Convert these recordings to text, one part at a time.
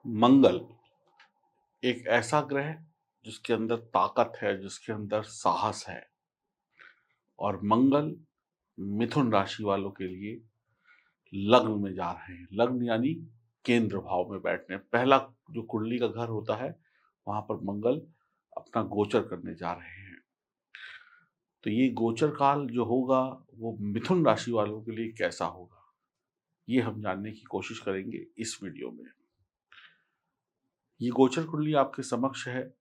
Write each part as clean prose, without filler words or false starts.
मंगल एक ऐसा ग्रह जिसके अंदर ताकत है, जिसके अंदर साहस है। और मंगल मिथुन राशि वालों के लिए लग्न में जा रहे हैं। लग्न यानी केंद्र भाव में बैठने। पहला जो कुंडली का घर होता है, वहां पर मंगल अपना गोचर करने जा रहे हैं। तो ये गोचर काल जो होगा वो मिथुन राशि वालों के लिए कैसा होगा, ये हम जानने की कोशिश करेंगे इस वीडियो में। ये गोचर कुंडली आपके समक्ष है।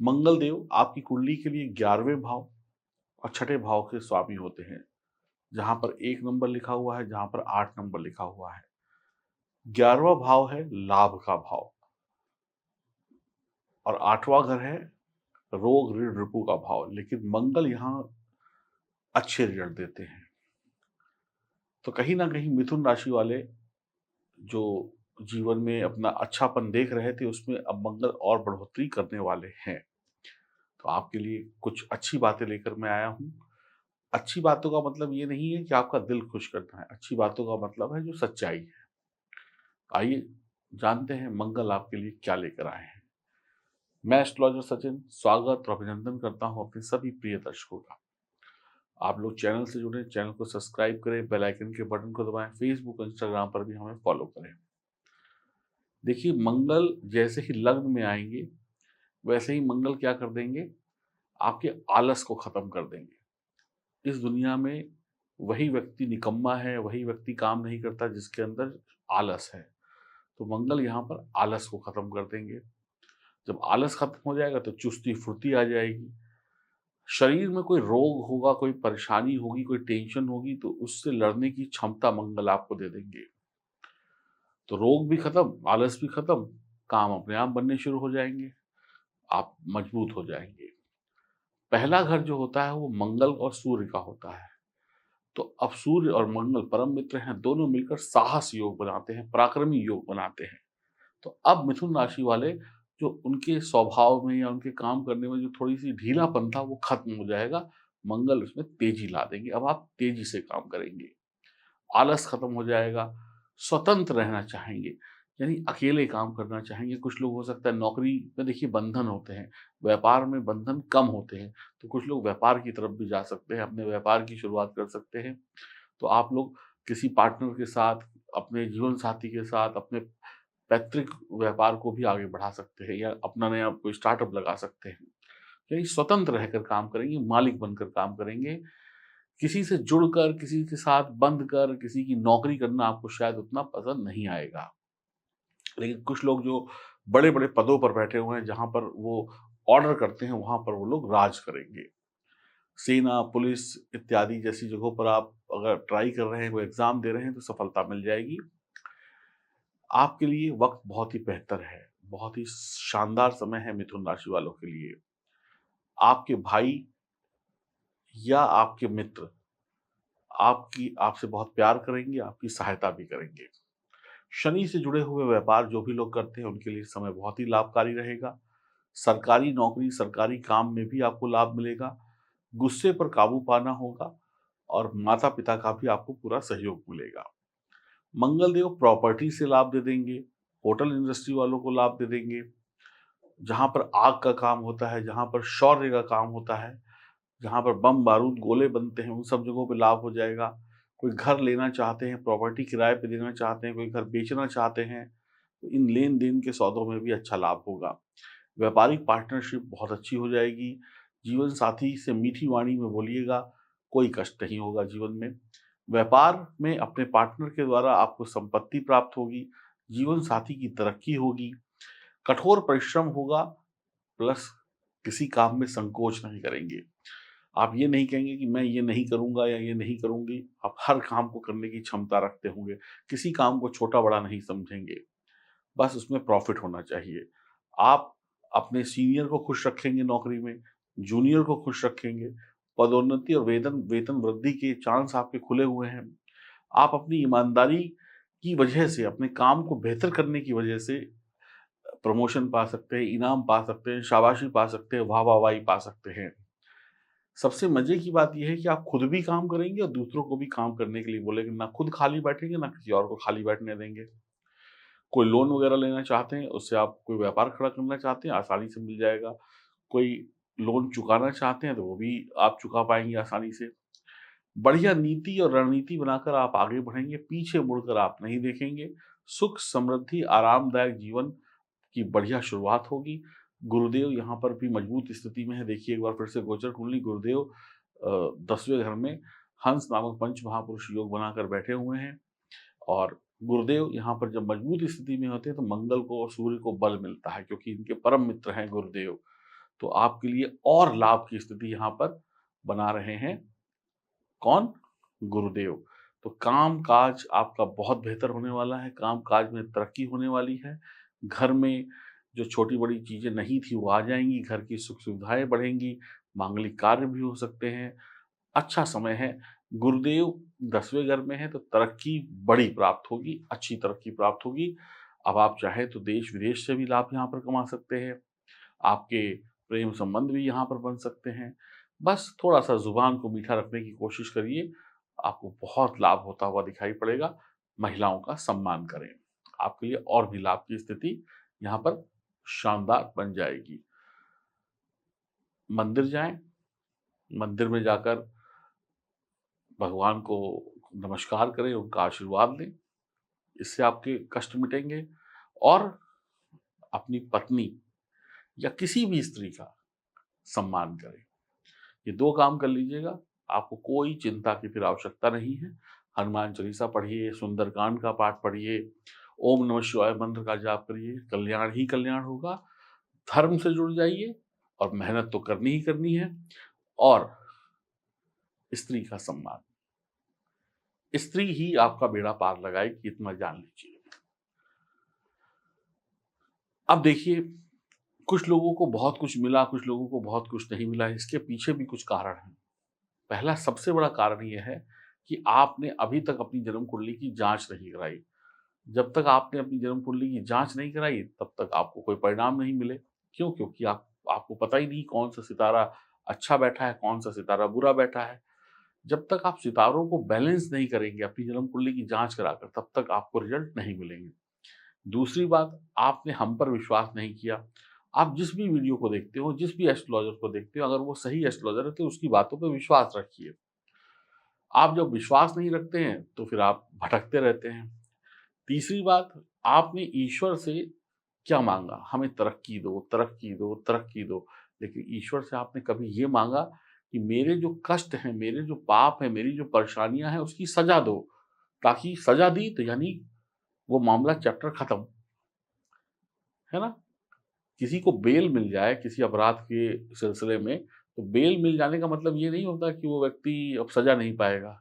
मंगल देव आपकी कुंडली के लिए 11वें भाव और छठे भाव के स्वामी होते हैं। जहां पर 1 नंबर लिखा हुआ है, जहां पर 8 नंबर लिखा हुआ है। 11वां भाव है लाभ का भाव और 8वां घर है रोग ऋण रिपु का भाव। लेकिन मंगल यहाँ अच्छे रिजल्ट देते हैं। तो कहीं ना कहीं मिथुन राशि वाले जो जीवन में अपना अच्छापन देख रहे थे, उसमें अब मंगल और बढ़ोतरी करने वाले हैं। तो आपके लिए कुछ अच्छी बातें लेकर मैं आया हूँ। अच्छी बातों का मतलब ये नहीं है कि आपका दिल खुश करना है। अच्छी बातों का मतलब है जो सच्चाई है। आइए जानते हैं मंगल आपके लिए क्या लेकर आए हैं। मैं एस्ट्रोलॉजर सचिन स्वागत और अभिनंदन करता हूं अपने सभी प्रिय दर्शकों का। आप लोग चैनल से जुड़े, चैनल को सब्सक्राइब करें, बेल आइकन के बटन को दबाएं, फेसबुक इंस्टाग्राम पर भी हमें फॉलो करें। देखिए, मंगल जैसे ही लग्न में आएंगे वैसे ही मंगल क्या कर देंगे, आपके आलस को खत्म कर देंगे। इस दुनिया में वही व्यक्ति निकम्मा है, वही व्यक्ति काम नहीं करता जिसके अंदर आलस है। तो मंगल यहाँ पर आलस को खत्म कर देंगे। जब आलस खत्म हो जाएगा तो चुस्ती फुर्ती आ जाएगी। शरीर में कोई रोग होगा, कोई परेशानी होगी, कोई टेंशन होगी, तो उससे लड़ने की क्षमता मंगल आपको दे देंगे। तो रोग भी खत्म, आलस भी खत्म, काम अपने आप बनने शुरू हो जाएंगे, आप मजबूत हो जाएंगे। पहला घर जो होता है वो मंगल और सूर्य का होता है। तो अब सूर्य और मंगल परम मित्र हैं, दोनों मिलकर साहस योग बनाते हैं, पराक्रमी योग बनाते हैं। तो अब मिथुन राशि वाले जो उनके स्वभाव में या उनके काम करने में जो थोड़ी सी ढीलापन था वो खत्म हो जाएगा। मंगल उसमें तेजी ला देंगे। अब आप तेजी से काम करेंगे, आलस खत्म हो जाएगा, स्वतंत्र रहना चाहेंगे, यानी अकेले काम करना चाहेंगे। कुछ लोग हो सकता है नौकरी में, देखिए बंधन होते हैं, व्यापार में बंधन कम होते हैं, तो कुछ लोग व्यापार की तरफ भी जा सकते हैं, अपने व्यापार की शुरुआत कर सकते हैं। तो आप लोग किसी पार्टनर के साथ, अपने जीवन साथी के साथ, अपने पैतृक व्यापार को भी आगे बढ़ा सकते हैं या अपना नया कोई स्टार्टअप लगा सकते हैं। यानी स्वतंत्र रहकर काम करेंगे, मालिक बनकर काम करेंगे। किसी से जुड़कर, किसी के साथ बंध कर, किसी की नौकरी करना आपको शायद उतना पसंद नहीं आएगा। लेकिन कुछ लोग जो बड़े-बड़े पदों पर बैठे हुए हैं, जहाँ पर वो ऑर्डर करते हैं, वहाँ पर वो लोग राज करेंगे। सेना, पुलिस इत्यादि जैसी जगहों पर आप अगर ट्राई कर रहे हैं, कोई एग्ज़ाम दे रहे हैं, तो सफलता मिल जाएगी। आपके लिए वक़्त बहुत ही बेहतर है, बहुत ही शानदार समय है मिथुन राशि वालों के लिए। आपके भाई या आपके मित्र आपसे बहुत प्यार करेंगे, आपकी सहायता भी करेंगे। शनि से जुड़े हुए व्यापार जो भी लोग करते हैं, उनके लिए समय बहुत ही लाभकारी रहेगा। सरकारी नौकरी, सरकारी काम में भी आपको लाभ मिलेगा। गुस्से पर काबू पाना होगा और माता-पिता का भी आपको पूरा सहयोग मिलेगा। मंगल देव प्रॉपर्टी से लाभ दे देंगे, होटल इंडस्ट्री वालों को लाभ दे देंगे। जहाँ पर आग का काम होता है, जहाँ पर शौर्य का काम होता है, जहाँ पर बम बारूद गोले बनते हैं, उन सब जगहों पे लाभ हो जाएगा। कोई घर लेना चाहते हैं, प्रॉपर्टी किराए पे देना चाहते हैं, कोई घर बेचना चाहते हैं, तो इन लेन-देन के सौदों में भी अच्छा लाभ होगा। व्यापारिक पार्टनरशिप बहुत अच्छी हो जाएगी। जीवन साथी से मीठी वाणी में बोलिएगा, कोई कष्ट नहीं होगा जीवन में। व्यापार में अपने पार्टनर के द्वारा आपको संपत्ति प्राप्त होगी, जीवन साथी की तरक्की होगी, कठोर परिश्रम होगा, प्लस किसी काम में संकोच नहीं करेंगे। आप ये नहीं कहेंगे कि मैं ये नहीं करूँगा या ये नहीं करूँगी, आप हर काम को करने की क्षमता रखते होंगे, किसी काम को छोटा-बड़ा नहीं समझेंगे, बस उसमें प्रॉफ़िट होना चाहिए। आप अपने सीनियर को खुश रखेंगे नौकरी में, जूनियर को खुश रखेंगे, पदोन्नति और वेतन वृद्धि के चांस आपके खुले हुए हैं। आप अपनी ईमानदारी की वजह से, अपने काम को बेहतर करने की वजह से प्रमोशन पा सकते हैं, इनाम पा सकते हैं, शाबाशी पा सकते हैं, वाह-वाहवाही पा सकते हैं। सबसे मज़े की बात ये है कि आप खुद भी काम करेंगे और दूसरों को भी काम करने के लिए बोलेंगे, ना खुद खाली बैठेंगे, ना किसी और को खाली बैठने देंगे। कोई लोन वगैरह लेना चाहते हैं, उससे आप कोई व्यापार खड़ा करना चाहते हैं, आसानी से मिल जाएगा। कोई लोन चुकाना चाहते हैं, तो वो भी आप चुका पाएँगे आसानी से। बढ़िया नीति और रणनीति बनाकर आप आगे बढ़ेंगे, पीछे मुड़कर आप नहीं देखेंगे। सुख, समृद्धि, आरामदायक जीवन की बढ़िया शुरुआत होगी। गुरुदेव यहाँ पर भी मजबूत स्थिति में है। देखिए एक बार फिर से गोचर कुंडली गुरुदेव 10वें घर में हंस नामक पंच महापुरुष योग बनाकर बैठे हुए हैं और गुरुदेव यहाँ पर जब मजबूत स्थिति में होते हैं तो मंगल को और सूर्य को बल मिलता है क्योंकि इनके परम मित्र हैं गुरुदेव। तो आपके लिए और लाभ की स्थिति यहाँ पर बना रहे हैं। कौन? गुरुदेव। तो काम-काज आपका बहुत बेहतर होने वाला है, काम-काज में तरक्की होने वाली है। घर में जो छोटी-बड़ी चीज़ें नहीं थी वो आ जाएँगी, घर की सुख-सुविधाएँ बढ़ेंगी, मांगलिक कार्य भी हो सकते हैं। अच्छा समय है। गुरुदेव 10वें घर में है तो तरक्की बड़ी प्राप्त होगी, अच्छी तरक्की प्राप्त होगी। अब आप चाहें तो देश-विदेश से भी लाभ यहाँ पर कमा सकते हैं। आपके प्रेम संबंध भी यहाँ पर बन सकते हैं। बस थोड़ा-सा ज़ुबान को मीठा रखने की कोशिश करिए, आपको बहुत लाभ होता हुआ दिखाई पड़ेगा। महिलाओं का सम्मान करें, आपके लिए और भी लाभ की स्थिति यहाँ पर शानदार बन जाएगी। मंदिर जाएँ, मंदिर में जाकर भगवान को नमस्कार करें, उनका आशीर्वाद लें, इससे आपके कष्ट मिटेंगे और अपनी पत्नी या किसी भी स्त्री का सम्मान करें। ये 2 काम कर लीजिएगा, आपको कोई चिंता की फिर आवश्यकता नहीं है। हनुमान चालीसा पढ़िए, सुंदरकांड का पाठ पढ़िए, ओम नमः शिवाय मंत्र का जाप करिए, कल्याण ही कल्याण होगा। धर्म से जुड़ जाइए और मेहनत तो करनी ही करनी है और स्त्री का सम्मान। स्त्री ही आपका बेड़ा पार लगाएगी, इतना जान लीजिए। अब देखिए, कुछ लोगों को बहुत कुछ मिला, कुछ लोगों को बहुत कुछ नहीं मिला, इसके पीछे भी कुछ कारण हैं। पहला सबसे बड़ा कारण ये है कि आपने अभी तक अपनी जन्म कुंडली की जाँच नहीं कराई। जब तक आपने अपनी जन्म कुंडली की जाँच नहीं कराई, तब तक आपको कोई परिणाम नहीं मिले। क्यों? क्योंकि आपको पता ही नहीं कौन-सा सितारा अच्छा बैठा है, कौन-सा सितारा बुरा बैठा है। जब तक आप सितारों को बैलेंस नहीं करेंगे अपनी जन्म कुंडली की जाँच कराकर, तब तक आपको रिज़ल्ट नहीं मिलेंगे। दूसरी बात, आपने हम पर विश्वास नहीं किया। आप जिस भी वीडियो को देखते हो, जिस भी एस्ट्रोलॉजर को देखते हो, अगर वो सही एस्ट्रोलॉजर है, तो उसकी बातों पे विश्वास रखिए। आप जब विश्वास नहीं रखते हैं, तो फिर आप भटकते रहते हैं। तीसरी बात, आपने ईश्वर से क्या माँगा? हमें तरक्की दो, तरक्की दो, तरक्की दो। लेकिन ईश्वर से आपने कभी ये माँगा कि मेरे जो कष्ट हैं, मेरे जो पाप हैं, मेरी जो परेशानियाँ हैं, उसकी सज़ा दो। ताकि सज़ा दी तो यानी वो मामला चैप्टर खत्म, है ना? किसी को बेल मिल जाए किसी अपराध के सिलसिले में, तो बेल मिल जाने का मतलब ये नहीं होता कि वो व्यक्ति अब सज़ा नहीं पाएगा।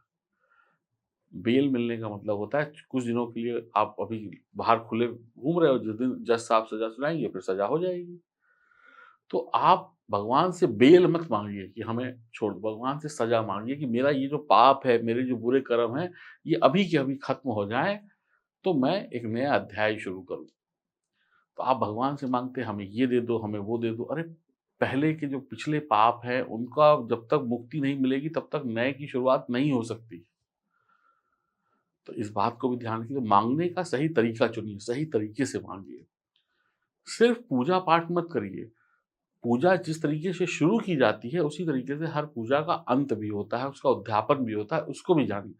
बेल मिलने का मतलब होता है कुछ दिनों के लिए आप अभी बाहर खुले घूम रहे हो, जिस दिन जज साहब सज़ा सुनाएँगे फिर सज़ा हो जाएगी। तो आप भगवान से बेल मत माँगिए कि हमें छोड़ दो, भगवान से सज़ा माँगिए कि मेरा ये जो पाप है, मेरे जो बुरे कर्म हैं, ये अभी के अभी खत्म हो जाएँ, तो मैं एक नया अध्याय शुरू करूँ। तो आप भगवान से माँगते हैं हमें ये दे दो, हमें वो दे दो। अरे! पहले के जो पिछले पाप हैं, उनका जब तक मुक्ति नहीं मिलेगी, तब तक नए की शुरुआत नहीं हो सकती। तो इस बात को भी ध्यान रखिए, माँगने का सही तरीका चुनिए, सही तरीके से माँगिए। सिर्फ़ पूजा-पाठ मत करिए। पूजा जिस तरीके से शुरू की जाती है, उसी तरीके से हर पूजा का अंत भी होता है, उसका उद्यापन भी होता है, उसको भी जानिए।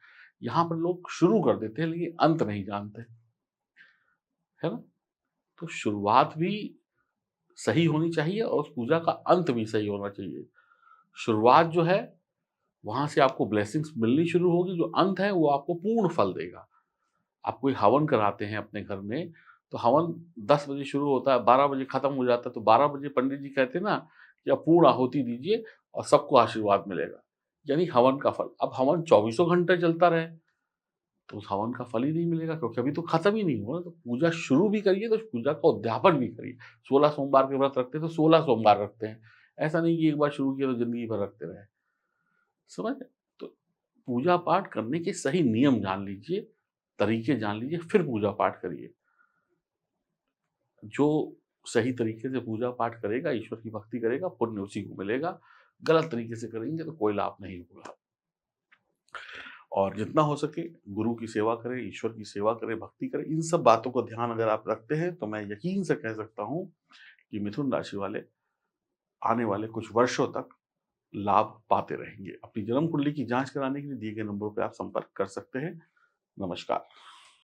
यहाँ पर लोग शुरू कर देते हैं, लेकिन अंत नहीं जानते, है ना? तो शुरुआत भी सही होनी चाहिए और उस पूजा का अंत भी सही होना चाहिए। शुरुआत जो है, वहाँ से आपको ब्लेसिंग्स मिलनी शुरू होगी, जो अंत है वो आपको पूर्ण फल देगा। आप कोई हवन कराते हैं अपने घर में, तो हवन 10 बजे शुरू होता है, 12 बजे खत्म हो जाता है, तो 12 बजे पंडित जी कहते हैं ना कि अब पूर्ण आहुति दीजिए और सबको आशीर्वाद मिलेगा, यानी हवन का फल। अब हवन चौबीसों घंटे चलता रहे, तो उस हवन का फल ही नहीं मिलेगा क्योंकि अभी तो खत्म ही नहीं हुआ ना, तो पूजा शुरू भी करिए तो उस पूजा का उद्यापन भी करिए। 16 सोमवार के व्रत रखते हैं तो 16 सोमवार रखते हैं। ऐसा नहीं कि एक बार शुरू किया तो ज़िंदगी भर रखते रहे। समझ रहे? तो पूजा-पाठ करने के सही नियम जान लीजिए, तरीके जान लीजिए, फिर पूजा-पाठ करिए। जो सही तरीके से पूजा-पाठ करेगा, ईश्वर की भक्ति करेगा, पुण्य उसी को मिलेगा। गलत तरीके से करेंगे तो कोई लाभ नहीं होगा। और जितना हो सके गुरु की सेवा करें, ईश्वर की सेवा करें, भक्ति करें। इन सब बातों का ध्यान अगर आप रखते हैं तो मैं यकीन से कह सकता हूँ कि मिथुन राशि वाले आने वाले कुछ वर्षों तक लाभ पाते रहेंगे। अपनी जन्म कुंडली की जाँच कराने के लिए दिए गए नंबरों पे आप संपर्क कर सकते हैं। नमस्कार।